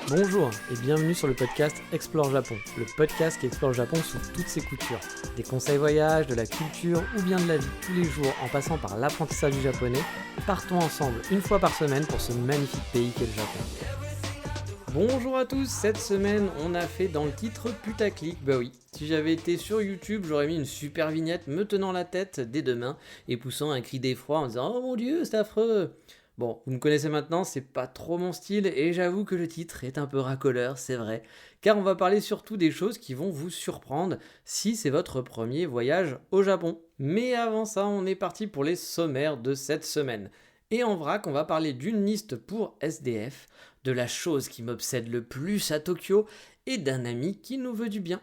Bonjour et bienvenue sur le podcast Explore Japon, le podcast qui explore le Japon sous toutes ses coutures. Des conseils voyage, de la culture ou bien de la vie tous les jours en passant par l'apprentissage du japonais, partons ensemble une fois par semaine pour ce magnifique pays qu'est le Japon. Bonjour à tous, cette semaine on a fait dans le titre putaclic, bah oui, si j'avais été sur YouTube j'aurais mis une super vignette me tenant la tête des deux mains et poussant un cri d'effroi en disant « Oh mon dieu, c'est affreux !» Bon, vous me connaissez maintenant, c'est pas trop mon style et j'avoue que le titre est un peu racoleur, c'est vrai, car on va parler surtout des choses qui vont vous surprendre si c'est votre premier voyage au Japon. Mais avant ça, on est parti pour les sommaires de cette semaine. Et en vrac, on va parler d'une liste pour SDF, de la chose qui m'obsède le plus à Tokyo et d'un ami qui nous veut du bien.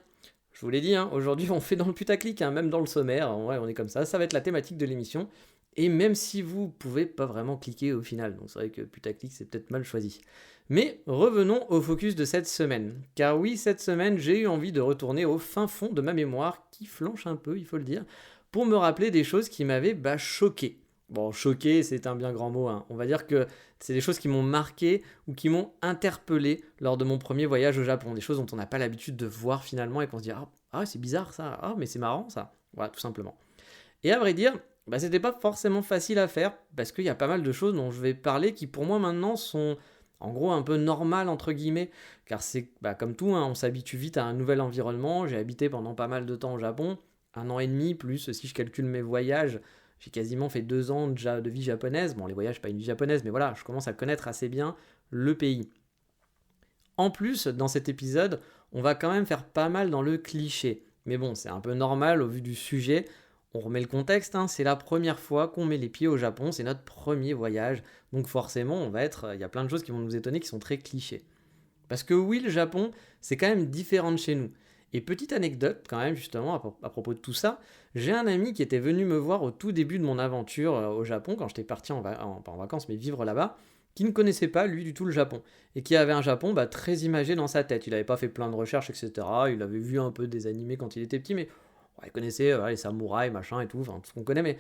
Je vous l'ai dit, aujourd'hui on fait dans le putaclic, même dans le sommaire, ouais, on est comme ça va être la thématique de l'émission. Et même si vous pouvez pas vraiment cliquer au final, donc c'est vrai que putaclic c'est peut-être mal choisi. Mais revenons au focus de cette semaine. Car oui, cette semaine j'ai eu envie de retourner au fin fond de ma mémoire, qui flanche un peu, il faut le dire, pour me rappeler des choses qui m'avaient choqué. Bon, choqué c'est un bien grand mot, on va dire que c'est des choses qui m'ont marqué ou qui m'ont interpellé lors de mon premier voyage au Japon. Des choses dont on n'a pas l'habitude de voir finalement et qu'on se dit ah c'est bizarre ça, ah mais c'est marrant ça. Voilà, tout simplement. Et à vrai dire, c'était pas forcément facile à faire parce qu'il y a pas mal de choses dont je vais parler qui pour moi maintenant sont en gros un peu normales entre guillemets, car c'est comme tout, on s'habitue vite à un nouvel environnement. J'ai habité pendant pas mal de temps au Japon, 1 an et demi, plus si je calcule mes voyages, j'ai quasiment fait 2 ans de vie japonaise. Bon, les voyages, pas une vie japonaise, mais voilà, je commence à connaître assez bien le pays. En plus, dans cet épisode, on va quand même faire pas mal dans le cliché. Mais bon, c'est un peu normal au vu du sujet. On remet le contexte, c'est la première fois qu'on met les pieds au Japon, c'est notre premier voyage. Donc forcément, il y a plein de choses qui vont nous étonner qui sont très clichés. Parce que oui, le Japon, c'est quand même différent de chez nous. Et petite anecdote quand même justement à propos de tout ça, j'ai un ami qui était venu me voir au tout début de mon aventure au Japon, quand j'étais parti pas en vacances mais vivre là-bas, qui ne connaissait pas lui du tout le Japon, et qui avait un Japon très imagé dans sa tête. Il n'avait pas fait plein de recherches, etc. Il avait vu un peu des animés quand il était petit, mais il connaissait les samouraïs, machin et tout, enfin tout ce qu'on connaît, mais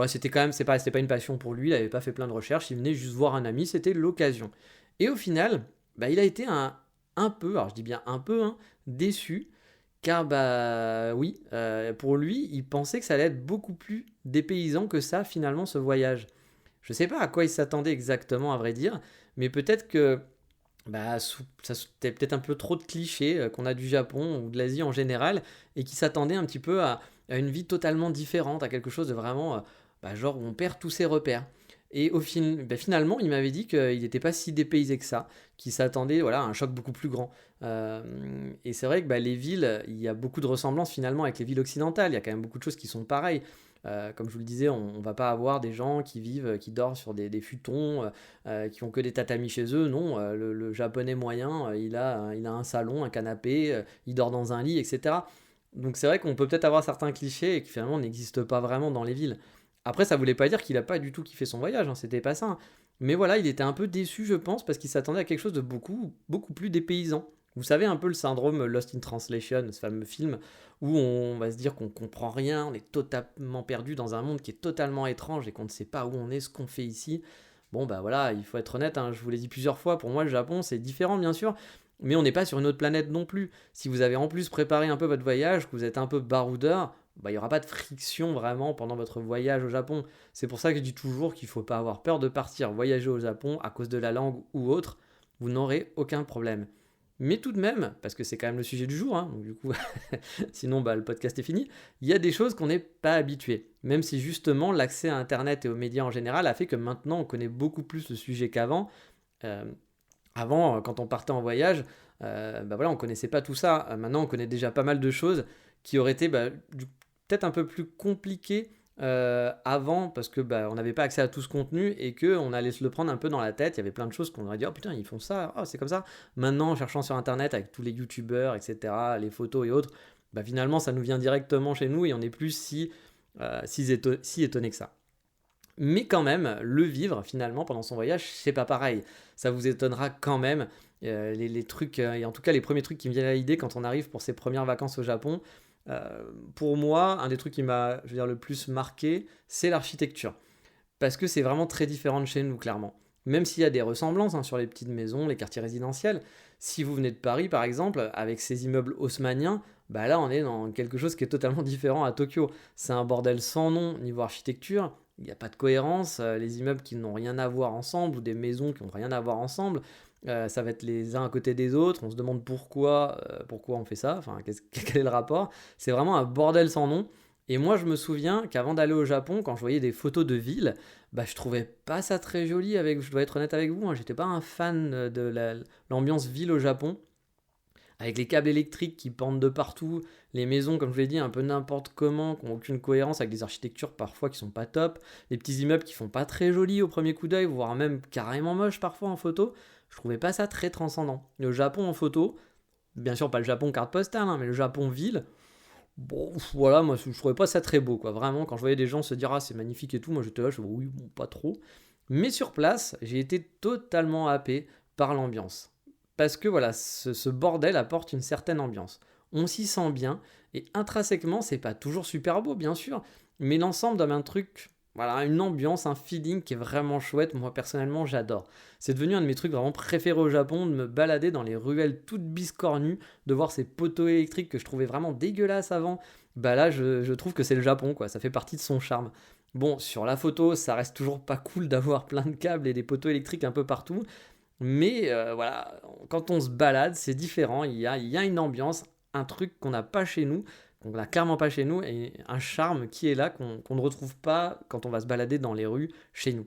c'était quand même, c'était pas une passion pour lui, il n'avait pas fait plein de recherches, il venait juste voir un ami, c'était l'occasion. Et au final, il a été un peu, alors je dis bien un peu, déçu, car oui, pour lui, il pensait que ça allait être beaucoup plus dépaysant que ça finalement ce voyage. Je sais pas à quoi il s'attendait exactement à vrai dire, mais peut-être que c'était peut-être un peu trop de clichés qu'on a du Japon ou de l'Asie en général, et qui s'attendait un petit peu à une vie totalement différente, à quelque chose de vraiment genre où on perd tous ses repères. Et finalement, il m'avait dit qu'il n'était pas si dépaysé que ça, qu'il s'attendait à un choc beaucoup plus grand. Et c'est vrai que les villes, il y a beaucoup de ressemblances finalement avec les villes occidentales, il y a quand même beaucoup de choses qui sont pareilles. Comme je vous le disais, on va pas avoir des gens qui dorment sur des futons, qui ont que des tatamis chez eux. Non, le japonais moyen, il a un salon, un canapé, il dort dans un lit, etc. Donc c'est vrai qu'on peut peut-être avoir certains clichés et qui finalement n'existent pas vraiment dans les villes. Après, ça voulait pas dire qu'il a pas du tout kiffé son voyage, c'était pas ça. Mais voilà, il était un peu déçu, je pense, parce qu'il s'attendait à quelque chose de beaucoup, beaucoup plus dépaysant. Vous savez un peu le syndrome Lost in Translation, ce fameux film où on va se dire qu'on comprend rien, on est totalement perdu dans un monde qui est totalement étrange et qu'on ne sait pas où on est, ce qu'on fait ici. Bon voilà, il faut être honnête, je vous l'ai dit plusieurs fois, pour moi le Japon c'est différent bien sûr, mais on n'est pas sur une autre planète non plus. Si vous avez en plus préparé un peu votre voyage, que vous êtes un peu baroudeur, il n'y aura pas de friction vraiment pendant votre voyage au Japon. C'est pour ça que je dis toujours qu'il ne faut pas avoir peur de partir voyager au Japon à cause de la langue ou autre, vous n'aurez aucun problème. Mais tout de même, parce que c'est quand même le sujet du jour, donc du coup, sinon le podcast est fini, il y a des choses qu'on n'est pas habitué. Même si justement l'accès à Internet et aux médias en général a fait que maintenant on connaît beaucoup plus le sujet qu'avant. Avant, quand on partait en voyage, on connaissait pas tout ça. Maintenant, on connaît déjà pas mal de choses qui auraient été peut-être un peu plus compliquées avant, parce que on n'avait pas accès à tout ce contenu et qu'on allait se le prendre un peu dans la tête. Il y avait plein de choses qu'on aurait dit oh putain ils font ça, oh c'est comme ça. Maintenant en cherchant sur internet avec tous les youtubeurs etc, les photos et autres, finalement ça nous vient directement chez nous et on n'est plus si étonné que ça. Mais quand même, le vivre finalement pendant son voyage, c'est pas pareil. Ça vous étonnera quand même. Les trucs, et en tout cas les premiers trucs qui me viennent à l'idée quand on arrive pour ses premières vacances au Japon, pour moi, un des trucs qui m'a le plus marqué, c'est l'architecture. Parce que c'est vraiment très différent de chez nous, clairement. même s'il y a des ressemblances sur les petites maisons, les quartiers résidentiels. Si vous venez de Paris, par exemple, avec ces immeubles haussmanniens, bah là, on est dans quelque chose qui est totalement différent à Tokyo. C'est un bordel sans nom niveau architecture. Il n'y a pas de cohérence. Les immeubles qui n'ont rien à voir ensemble ou des maisons qui n'ont rien à voir ensemble, ça va être les uns à côté des autres. On se demande pourquoi on fait ça. Enfin, quel est le rapport? C'est vraiment un bordel sans nom. Et moi, je me souviens qu'avant d'aller au Japon, quand je voyais des photos de villes, bah, je trouvais pas ça très joli. Je dois être honnête avec vous, j'étais pas un fan de l'ambiance ville au Japon, avec les câbles électriques qui pendent de partout, les maisons, comme je l'ai dit, un peu n'importe comment, qui n'ont aucune cohérence, avec des architectures parfois qui sont pas top, les petits immeubles qui font pas très jolis au premier coup d'œil, voire même carrément moches parfois en photo. Je trouvais pas ça très transcendant. Le Japon en photo, bien sûr pas le Japon carte postale, mais le Japon ville. Bon, voilà, moi je trouvais pas ça très beau, quoi. Vraiment, quand je voyais des gens se dire ah c'est magnifique et tout, moi j'étais là, je dis oui, bon, pas trop. Mais sur place, j'ai été totalement happé par l'ambiance. Parce que voilà, ce bordel apporte une certaine ambiance. On s'y sent bien, et intrinsèquement, c'est pas toujours super beau, bien sûr, mais l'ensemble donne un truc, voilà, une ambiance, un feeling qui est vraiment chouette. Moi personnellement, j'adore. C'est devenu un de mes trucs vraiment préférés au Japon, de me balader dans les ruelles toutes biscornues, de voir ces poteaux électriques que je trouvais vraiment dégueulasses avant. Bah là, je trouve que c'est le Japon, quoi. Ça fait partie de son charme. Bon, sur la photo, ça reste toujours pas cool d'avoir plein de câbles et des poteaux électriques un peu partout. Mais voilà, quand on se balade, c'est différent. Il y a une ambiance, un truc qu'on n'a pas chez nous, qu'on n'a clairement pas chez nous, et un charme qui est là, qu'on ne retrouve pas quand on va se balader dans les rues chez nous.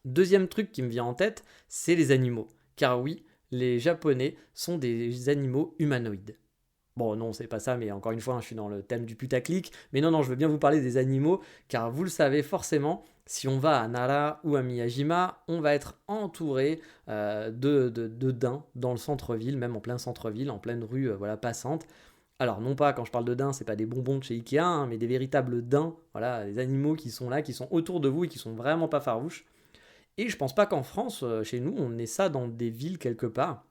Deuxième truc qui me vient en tête, c'est les animaux. Car oui, les Japonais sont des animaux humanoïdes. Bon, non, c'est pas ça, mais encore une fois, je suis dans le thème du putaclic. Mais non, je veux bien vous parler des animaux, car vous le savez forcément, si on va à Nara ou à Miyajima, on va être entouré de daims dans le centre-ville, même en plein centre-ville, en pleine rue voilà, passante. Alors, non pas, quand je parle de daims, c'est pas des bonbons de chez Ikea, mais des véritables daims, voilà, des animaux qui sont là, qui sont autour de vous et qui sont vraiment pas farouches. Et je pense pas qu'en France, chez nous, on ait ça dans des villes quelque part,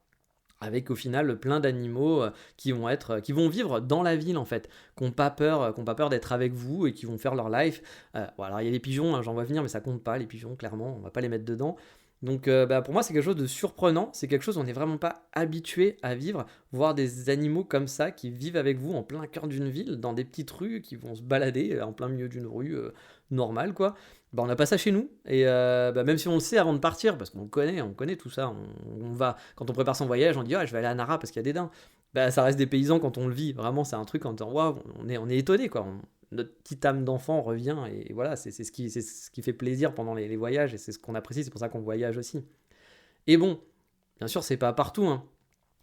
avec au final plein d'animaux qui vont vivre dans la ville en fait, qui n'ont pas peur d'être avec vous et qui vont faire leur life. Bon, alors il y a les pigeons, j'en vois venir, mais ça compte pas, les pigeons, clairement, on va pas les mettre dedans. Donc pour moi c'est quelque chose de surprenant, c'est quelque chose où on n'est vraiment pas habitué à vivre, voir des animaux comme ça qui vivent avec vous en plein cœur d'une ville, dans des petites rues, qui vont se balader en plein milieu d'une rue normale quoi. Bah, on n'a pas ça chez nous, et même si on le sait avant de partir, parce on connaît tout ça, on va, quand on prépare son voyage, on dit je vais aller à Nara parce qu'il y a des daims. Bah, ça reste des paysans quand on le vit, vraiment c'est un truc en disant waouh, on est étonné quoi. Notre petite âme d'enfant revient, et voilà, c'est ce qui fait plaisir pendant les voyages, et c'est ce qu'on apprécie, c'est pour ça qu'on voyage aussi. Et bon, bien sûr, c'est pas partout, hein.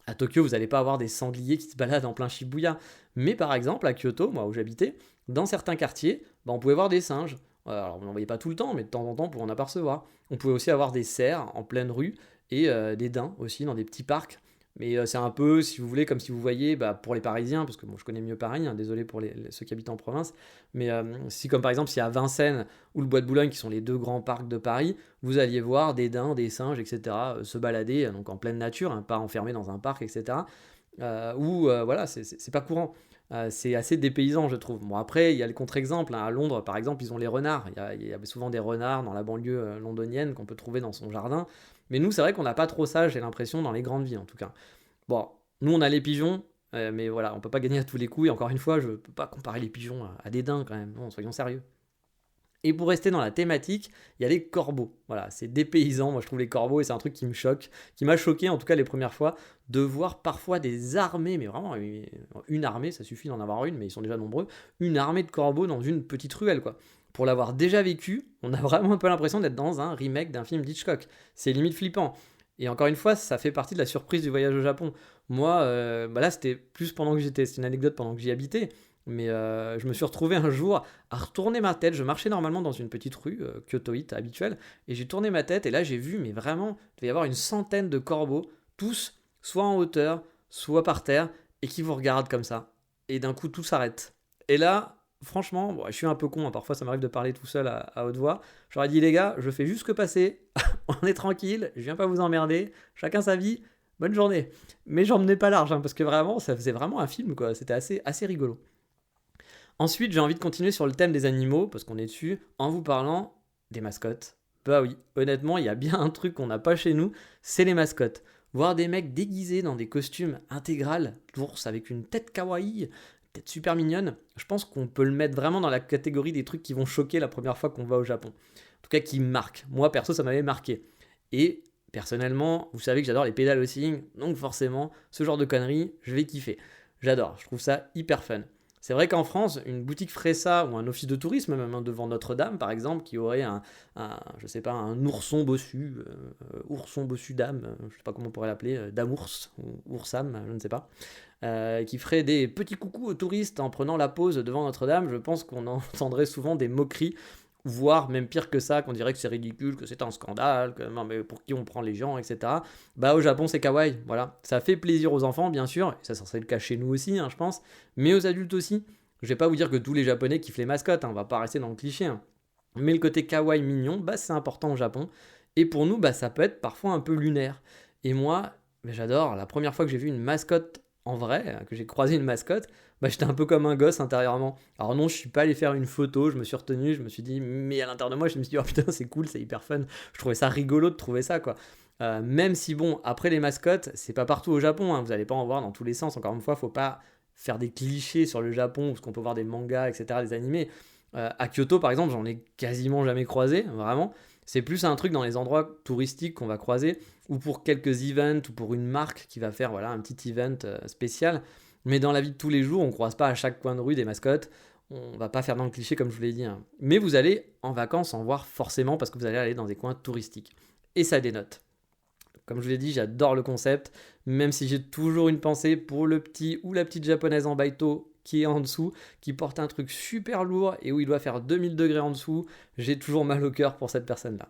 À Tokyo, vous n'allez pas avoir des sangliers qui se baladent en plein Shibuya. Mais par exemple, à Kyoto, moi où j'habitais, dans certains quartiers, on pouvait voir des singes. Alors, on n'en voyait pas tout le temps, mais de temps en temps, on pouvait en apercevoir. On pouvait aussi avoir des cerfs en pleine rue, et des daims aussi dans des petits parcs. Mais c'est un peu, si vous voulez, comme si vous voyez, pour les Parisiens, parce que moi je connais mieux Paris, hein, désolé pour ceux qui habitent en province, mais si comme par exemple s'il y a Vincennes ou le Bois de Boulogne, qui sont les deux grands parcs de Paris, vous alliez voir des daims, des singes, etc., se balader donc en pleine nature, hein, pas enfermés dans un parc, etc. Voilà, c'est pas courant. C'est assez dépaysant, je trouve. Bon, après, il y a le contre-exemple, hein. À Londres, par exemple, ils ont les renards. Il y a souvent des renards dans la banlieue londonienne qu'on peut trouver dans son jardin. Mais nous, c'est vrai qu'on n'a pas trop ça, j'ai l'impression, dans les grandes villes en tout cas. Bon, nous, on a les pigeons, mais voilà, on peut pas gagner à tous les coups. Et encore une fois, je peux pas comparer les pigeons à des daims quand même. Non, soyons sérieux. Et pour rester dans la thématique, il y a les corbeaux. Voilà, c'est dépaysant, moi je trouve les corbeaux, et c'est un truc qui me choque, qui m'a choqué en tout cas les premières fois, de voir parfois des armées, mais vraiment une armée, ça suffit d'en avoir une, mais ils sont déjà nombreux, une armée de corbeaux dans une petite ruelle quoi. Pour l'avoir déjà vécu, on a vraiment un peu l'impression d'être dans un remake d'un film d'Hitchcock. C'est limite flippant. Et encore une fois, ça fait partie de la surprise du voyage au Japon. Moi, là c'était plus pendant que c'est une anecdote pendant que j'y habitais. Mais je me suis retrouvé un jour à retourner ma tête. Je marchais normalement dans une petite rue kyotoïte habituelle, et j'ai tourné ma tête, et là j'ai vu, mais vraiment, il devait y avoir une centaine de corbeaux, tous soit en hauteur, soit par terre, et qui vous regardent comme ça. Et d'un coup, tout s'arrête. Et là, franchement, bon, je suis un peu con, hein, parfois ça m'arrive de parler tout seul à haute voix. J'aurais dit les gars, je fais juste que passer, on est tranquille, je viens pas vous emmerder, chacun sa vie, bonne journée. Mais j'en menais pas large, hein, parce que vraiment, ça faisait vraiment un film, quoi. C'était assez rigolo. Ensuite, j'ai envie de continuer sur le thème des animaux, parce qu'on est dessus, en vous parlant des mascottes. Bah oui, honnêtement, il y a bien un truc qu'on n'a pas chez nous, c'est les mascottes. Voir des mecs déguisés dans des costumes intégrales d'ours avec une tête kawaii, tête super mignonne, je pense qu'on peut le mettre vraiment dans la catégorie des trucs qui vont choquer la première fois qu'on va au Japon. En tout cas, qui marquent. Moi, perso, ça m'avait marqué. Et personnellement, vous savez que j'adore les pédales aussi, donc forcément, ce genre de conneries, je vais kiffer. J'adore, je trouve ça hyper fun. C'est vrai qu'en France, une boutique ferait ça, ou un office de tourisme, même devant Notre-Dame par exemple, qui aurait je sais pas, un ourson bossu dame, je sais pas comment on pourrait l'appeler, damours, ou oursam, je ne sais pas, qui ferait des petits coucous aux touristes en prenant la pause devant Notre-Dame, je pense qu'on entendrait souvent des moqueries, voire même pire que ça, qu'on dirait que c'est ridicule, que c'est un scandale, que non mais pour qui on prend les gens, etc. Bah au Japon c'est kawaii, voilà. Ça fait plaisir aux enfants bien sûr, et ça serait le cas chez nous aussi, hein, je pense, mais aux adultes aussi. Je vais pas vous dire que tous les Japonais kiffent les mascottes, hein, on va pas rester dans le cliché, hein. Mais le côté kawaii mignon, bah c'est important au Japon, et pour nous, bah ça peut être parfois un peu lunaire. Et moi, bah, j'adore, la première fois que j'ai vu une mascotte en vrai, que j'ai croisé une mascotte, bah, j'étais un peu comme un gosse intérieurement. Alors non, je suis pas allé faire une photo, je me suis retenu, je me suis dit, mais à l'intérieur de moi, je me suis dit, oh putain, c'est cool, c'est hyper fun. Je trouvais ça rigolo de trouver ça, quoi. Même si, bon, après les mascottes, c'est pas partout au Japon, hein, vous allez pas en voir dans tous les sens. Encore une fois, faut pas faire des clichés sur le Japon, parce qu'on peut voir des mangas, etc., des animés. À Kyoto, par exemple, j'en ai quasiment jamais croisé, vraiment. C'est plus un truc dans les endroits touristiques qu'on va croiser, ou pour quelques events, ou pour une marque qui va faire voilà, un petit event spécial. Mais dans la vie de tous les jours, on ne croise pas à chaque coin de rue des mascottes. On va pas faire dans le cliché comme je vous l'ai dit, hein. Mais vous allez en vacances en voir forcément parce que vous allez aller dans des coins touristiques. Et ça dénote. Comme je vous l'ai dit, j'adore le concept, même si j'ai toujours une pensée pour le petit ou la petite japonaise en baito qui est en dessous, qui porte un truc super lourd et où il doit faire 2000 degrés en dessous. J'ai toujours mal au cœur pour cette personne-là.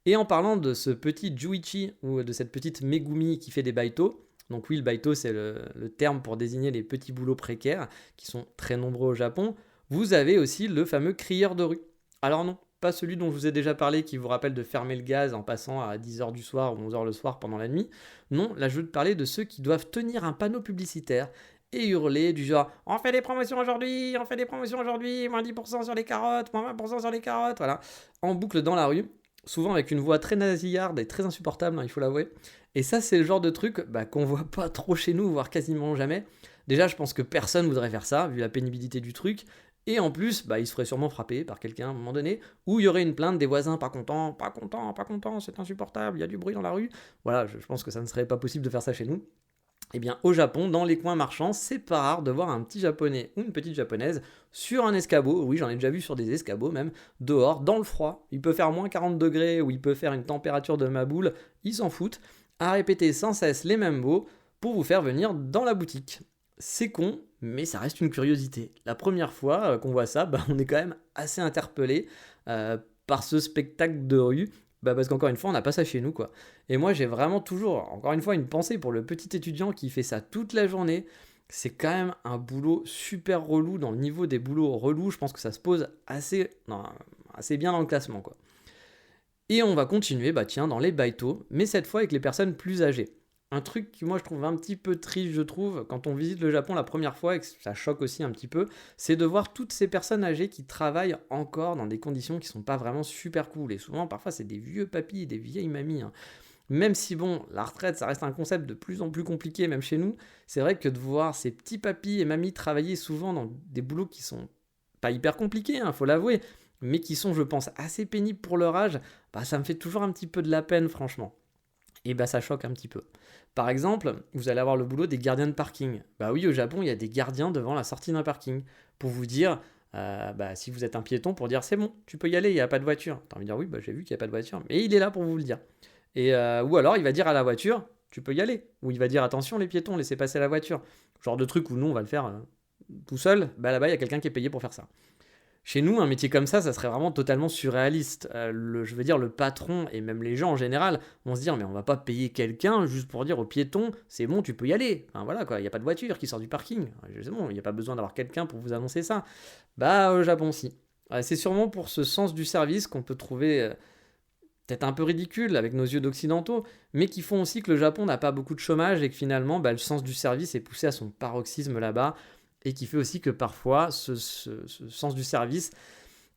Et en parlant de ce petit Juichi ou de cette petite Megumi qui fait des baito, donc oui, le baito c'est le terme pour désigner les petits boulots précaires qui sont très nombreux au Japon, vous avez aussi le fameux crieur de rue. Alors non, pas celui dont je vous ai déjà parlé qui vous rappelle de fermer le gaz en passant à 10h du soir ou 11h le soir pendant la nuit. Non, là je veux te parler de ceux qui doivent tenir un panneau publicitaire et hurler du genre on fait des promotions aujourd'hui, moins 10% sur les carottes, moins 20% sur les carottes, voilà, en boucle dans la rue, souvent avec une voix très nasillarde et très insupportable, hein, il faut l'avouer. Et ça c'est le genre de truc qu'on voit pas trop chez nous, voire quasiment jamais. Déjà je pense que personne voudrait faire ça, vu la pénibilité du truc. Et en plus, il se ferait sûrement frapper par quelqu'un à un moment donné, où il y aurait une plainte des voisins pas contents, c'est insupportable, il y a du bruit dans la rue. Voilà, je pense que ça ne serait pas possible de faire ça chez nous. Eh bien, au Japon, dans les coins marchands, c'est pas rare de voir un petit japonais ou une petite japonaise sur un escabeau, oui, j'en ai déjà vu sur des escabeaux même, dehors, dans le froid. Il peut faire moins 40 degrés ou il peut faire une température de ma boule, ils s'en foutent, à répéter sans cesse les mêmes mots pour vous faire venir dans la boutique. C'est con, mais ça reste une curiosité. La première fois qu'on voit ça, on est quand même assez interpellé par ce spectacle de rue. Parce qu'encore une fois, on n'a pas ça chez nous, quoi. Et moi, j'ai vraiment toujours, encore une fois, une pensée pour le petit étudiant qui fait ça toute la journée. C'est quand même un boulot super relou. Dans le niveau des boulots relous, je pense que ça se pose assez bien dans le classement, quoi. Et on va continuer, dans les baito, mais cette fois avec les personnes plus âgées. Un truc qui, moi, je trouve un petit peu triste, je trouve, quand on visite le Japon la première fois, et que ça choque aussi un petit peu, c'est de voir toutes ces personnes âgées qui travaillent encore dans des conditions qui sont pas vraiment super cool. Et souvent, parfois, c'est des vieux papis, des vieilles mamies, hein. Même si, la retraite, ça reste un concept de plus en plus compliqué, même chez nous, c'est vrai que de voir ces petits papis et mamies travailler souvent dans des boulots qui sont pas hyper compliqués, faut l'avouer, mais qui sont, je pense, assez pénibles pour leur âge, ça me fait toujours un petit peu de la peine, franchement. Et ça choque un petit peu. Par exemple, vous allez avoir le boulot des gardiens de parking. Oui, au Japon, il y a des gardiens devant la sortie d'un parking. Pour vous dire, si vous êtes un piéton, pour dire c'est bon, tu peux y aller, il n'y a pas de voiture. T'as envie de dire oui, j'ai vu qu'il n'y a pas de voiture. Mais il est là pour vous le dire. Et, ou alors, il va dire à la voiture, tu peux y aller. Ou il va dire attention les piétons, laissez passer la voiture. Genre de truc où nous, on va le faire tout seul. Là-bas, il y a quelqu'un qui est payé pour faire ça. Chez nous, un métier comme ça serait vraiment totalement surréaliste. Je veux dire, le patron et même les gens en général vont se dire mais on va pas payer quelqu'un juste pour dire aux piétons c'est bon, tu peux y aller. Enfin voilà quoi, il n'y a pas de voiture qui sort du parking. C'est bon, il n'y a pas besoin d'avoir quelqu'un pour vous annoncer ça. Au Japon, si. C'est sûrement pour ce sens du service qu'on peut trouver peut-être un peu ridicule avec nos yeux d'occidentaux, mais qui font aussi que le Japon n'a pas beaucoup de chômage et que finalement, le sens du service est poussé à son paroxysme là-bas. Et qui fait aussi que parfois, ce sens du service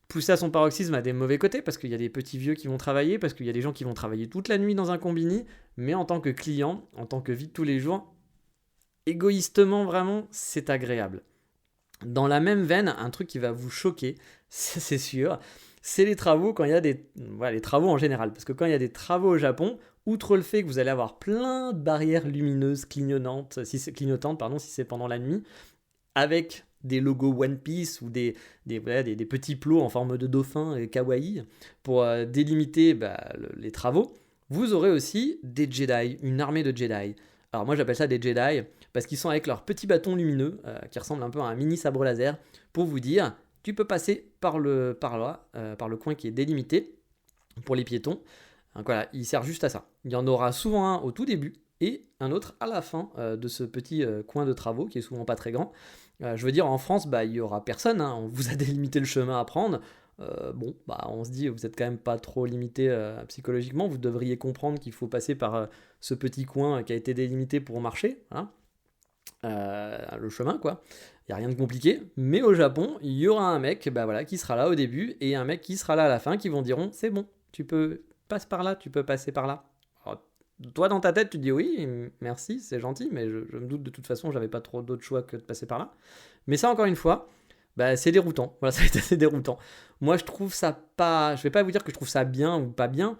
poussé à son paroxysme a des mauvais côtés, parce qu'il y a des petits vieux qui vont travailler, parce qu'il y a des gens qui vont travailler toute la nuit dans un combini, mais en tant que client, en tant que vie de tous les jours, égoïstement vraiment, c'est agréable. Dans la même veine, un truc qui va vous choquer, c'est sûr, c'est les travaux quand il y a les travaux en général. Parce que quand il y a des travaux au Japon, outre le fait que vous allez avoir plein de barrières lumineuses clignotantes, si c'est pendant la nuit, avec des logos One Piece ou des petits plots en forme de dauphin et kawaii pour délimiter les travaux, vous aurez aussi des Jedi, une armée de Jedi. Alors moi j'appelle ça des Jedi parce qu'ils sont avec leurs petits bâtons lumineux qui ressemblent un peu à un mini sabre laser pour vous dire tu peux passer par le coin qui est délimité pour les piétons. Donc voilà, il sert juste à ça. Il y en aura souvent un au tout début et un autre à la fin de ce petit coin de travaux qui est souvent pas très grand. Je veux dire, en France, il y aura personne, hein, on vous a délimité le chemin à prendre. On se dit, vous êtes quand même pas trop limité psychologiquement, vous devriez comprendre qu'il faut passer par ce petit coin qui a été délimité pour marcher, hein. Le chemin quoi, il n'y a rien de compliqué, mais au Japon, il y aura un mec qui sera là au début et un mec qui sera là à la fin qui vont diront, c'est bon, tu peux passer par là, tu peux passer par là. Alors, toi dans ta tête tu dis oui, merci, c'est gentil, mais je me doute de toute façon, j'avais pas trop d'autre choix que de passer par là. Mais ça encore une fois, c'est déroutant. Voilà, ça va être assez déroutant. Moi, je trouve ça pas. Je vais pas vous dire que je trouve ça bien ou pas bien.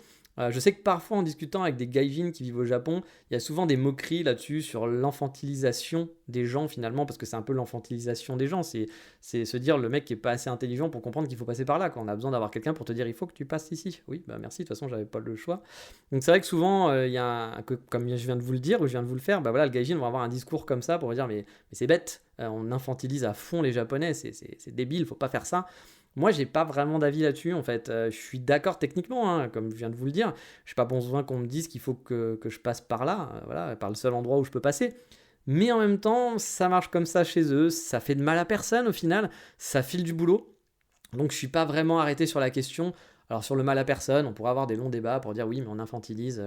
Je sais que parfois, en discutant avec des gaijins qui vivent au Japon, il y a souvent des moqueries là-dessus sur l'enfantilisation des gens finalement, parce que c'est un peu l'enfantilisation des gens. C'est se dire le mec qui est pas assez intelligent pour comprendre qu'il faut passer par là. Quand on a besoin d'avoir quelqu'un pour te dire il faut que tu passes ici. Oui, merci. De toute façon, j'avais pas le choix. Donc c'est vrai que souvent, il y a comme je viens de vous le dire ou je viens de vous le faire, le gaijin va avoir un discours comme ça pour dire mais c'est bête. On infantilise à fond les Japonais. C'est débile. Faut pas faire ça. Moi, j'ai pas vraiment d'avis là-dessus, en fait. Je suis d'accord techniquement, hein, comme je viens de vous le dire. Je n'ai pas besoin qu'on me dise qu'il faut que je passe par là, voilà, par le seul endroit où je peux passer. Mais en même temps, ça marche comme ça chez eux, ça fait de mal à personne au final, ça file du boulot. Donc je suis pas vraiment arrêté sur la question. Alors sur le mal à personne, on pourrait avoir des longs débats pour dire oui, mais on infantilise,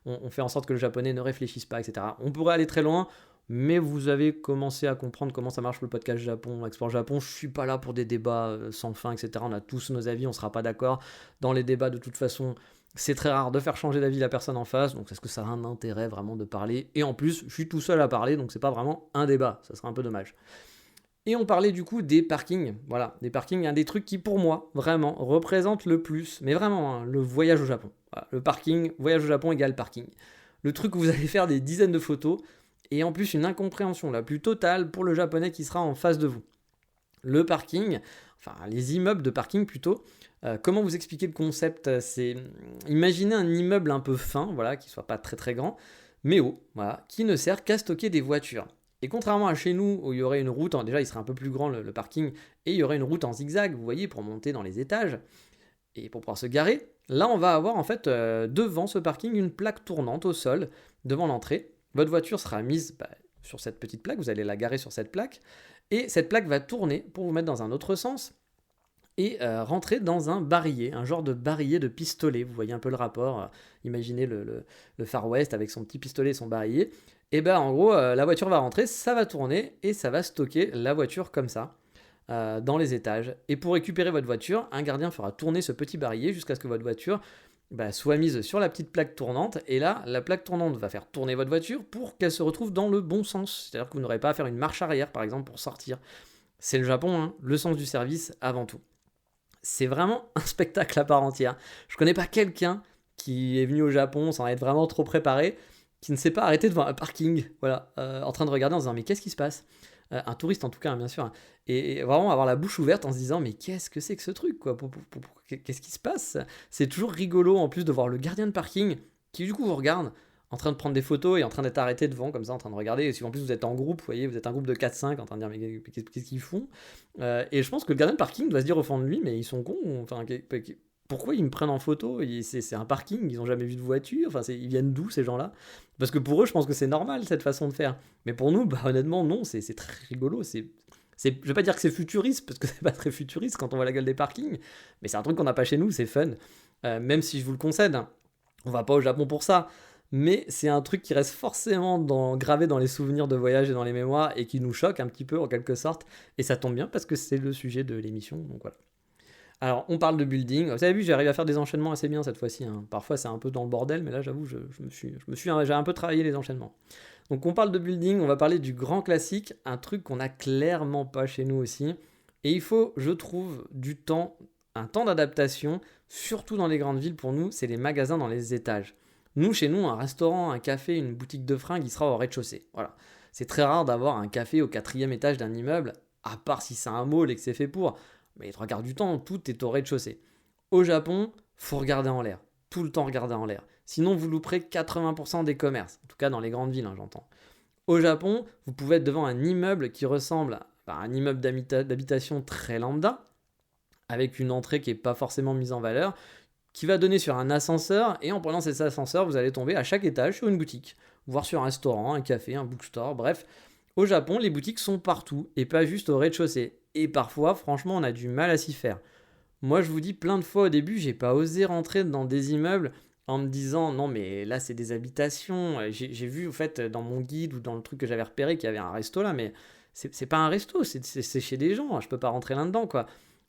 on fait en sorte que le japonais ne réfléchisse pas, etc. On pourrait aller très loin. Mais vous avez commencé à comprendre comment ça marche le podcast Japon, Explore Japon. Je suis pas là pour des débats sans fin, etc. On a tous nos avis, on sera pas d'accord. Dans les débats, de toute façon, c'est très rare de faire changer d'avis la personne en face. Donc est-ce que ça a un intérêt vraiment de parler? Et en plus, je suis tout seul à parler, donc c'est pas vraiment un débat. Ça serait un peu dommage. Et on parlait du coup des parkings. Voilà, des parkings, un des trucs qui pour moi, vraiment, représente le plus, mais vraiment, hein, le voyage au Japon. Voilà, le parking, voyage au Japon égale parking. Le truc où vous allez faire des dizaines de photos, et en plus une incompréhension la plus totale pour le japonais qui sera en face de vous. Le parking, enfin les immeubles de parking plutôt, comment vous expliquer le concept? C'est imaginez un immeuble un peu fin, voilà, qui soit pas très très grand, mais haut, voilà, qui ne sert qu'à stocker des voitures. Et contrairement à chez nous où il y aurait une route, déjà il serait un peu plus grand le parking, et il y aurait une route en zigzag, vous voyez, pour monter dans les étages, et pour pouvoir se garer, là on va avoir en fait devant ce parking une plaque tournante au sol, devant l'entrée. Votre voiture sera mise sur cette petite plaque, vous allez la garer sur cette plaque, et cette plaque va tourner pour vous mettre dans un autre sens et rentrer dans un barillet, un genre de barillet de pistolet. Vous voyez un peu le rapport, imaginez le Far West avec son petit pistolet et son barillet. Et en gros, la voiture va rentrer, ça va tourner et ça va stocker la voiture comme ça. Dans les étages. Et pour récupérer votre voiture, un gardien fera tourner ce petit barillet jusqu'à ce que votre voiture soit mise sur la petite plaque tournante, et là, la plaque tournante va faire tourner votre voiture pour qu'elle se retrouve dans le bon sens. C'est-à-dire que vous n'aurez pas à faire une marche arrière, par exemple, pour sortir. C'est le Japon, hein, le sens du service avant tout. C'est vraiment un spectacle à part entière. Je connais pas quelqu'un qui est venu au Japon sans être vraiment trop préparé, qui ne s'est pas arrêté devant un parking, voilà, en train de regarder en se disant mais qu'est-ce qui se passe? Un touriste en tout cas, hein, bien sûr, hein, et vraiment avoir la bouche ouverte en se disant mais qu'est-ce que c'est que ce truc quoi, qu'est-ce qui se passe? C'est toujours rigolo en plus de voir le gardien de parking qui du coup vous regarde en train de prendre des photos et en train d'être arrêté devant comme ça en train de regarder, et si en plus vous êtes en groupe, vous voyez, vous êtes un groupe de 4-5 en train de dire mais qu'est-ce qu'ils font? Et je pense que le gardien de parking doit se dire au fond de lui mais ils sont cons, enfin pourquoi ils me prennent en photo? C'est un parking, ils n'ont jamais vu de voiture, enfin ils viennent d'où ces gens-là? Parce que pour eux je pense que c'est normal cette façon de faire, mais pour nous honnêtement non, c'est très rigolo, je vais pas dire que c'est futuriste, parce que c'est pas très futuriste quand on voit la gueule des parkings, mais c'est un truc qu'on n'a pas chez nous, c'est fun. Même si je vous le concède, hein, on va pas au Japon pour ça, mais c'est un truc qui reste forcément gravé dans les souvenirs de voyage et dans les mémoires, et qui nous choque un petit peu en quelque sorte, et ça tombe bien parce que c'est le sujet de l'émission, donc voilà. Alors, on parle de building. Vous avez vu, j'arrive à faire des enchaînements assez bien cette fois-ci, hein. Parfois, c'est un peu dans le bordel, mais là, j'avoue, j'ai un peu travaillé les enchaînements. Donc, on parle de building, on va parler du grand classique, un truc qu'on n'a clairement pas chez nous aussi. Et il faut, je trouve, un temps d'adaptation, surtout dans les grandes villes pour nous, c'est les magasins dans les étages. Nous, chez nous, un restaurant, un café, une boutique de fringues, il sera au rez-de-chaussée. Voilà. C'est très rare d'avoir un café au quatrième étage d'un immeuble, à part si c'est un mall et que c'est fait pour. Mais les trois quarts du temps, tout est au rez-de-chaussée. Au Japon, faut regarder en l'air. Tout le temps regarder en l'air. Sinon, vous louperez 80% des commerces. En tout cas, dans les grandes villes, hein, j'entends. Au Japon, vous pouvez être devant un immeuble qui ressemble à un immeuble d'habitation très lambda, avec une entrée qui n'est pas forcément mise en valeur, qui va donner sur un ascenseur, et en prenant cet ascenseur, vous allez tomber à chaque étage sur une boutique, voire sur un restaurant, un café, un bookstore, bref. Au Japon, les boutiques sont partout, et pas juste au rez-de-chaussée. Et parfois, franchement, on a du mal à s'y faire. Moi, je vous dis, plein de fois au début, j'ai pas osé rentrer dans des immeubles en me disant, non mais là c'est des habitations. J'ai vu, en fait, dans mon guide ou dans le truc que j'avais repéré qu'il y avait un resto là, mais c'est pas un resto, c'est chez des gens, je peux pas rentrer là-dedans, quoi.